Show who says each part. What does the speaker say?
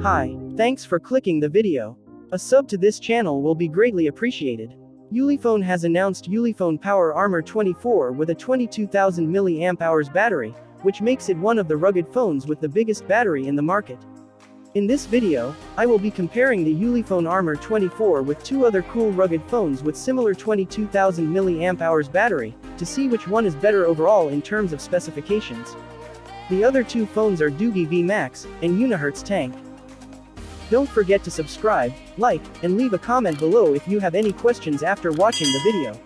Speaker 1: Hi, thanks for clicking the video. A sub to this channel will be greatly appreciated. Ulefone has announced Ulefone Armor 24 with a 22,000 mAh battery, which makes it one of the rugged phones with the biggest battery in the market. In this video, I will be comparing the Ulefone Armor 24 with two other cool rugged phones with similar 22,000 mAh battery, to see which one is better overall in terms of specifications. The other two phones are DOOGEE V Max and Unihertz TANK. Don't forget to subscribe, like, and leave a comment below if you have any questions after watching the video.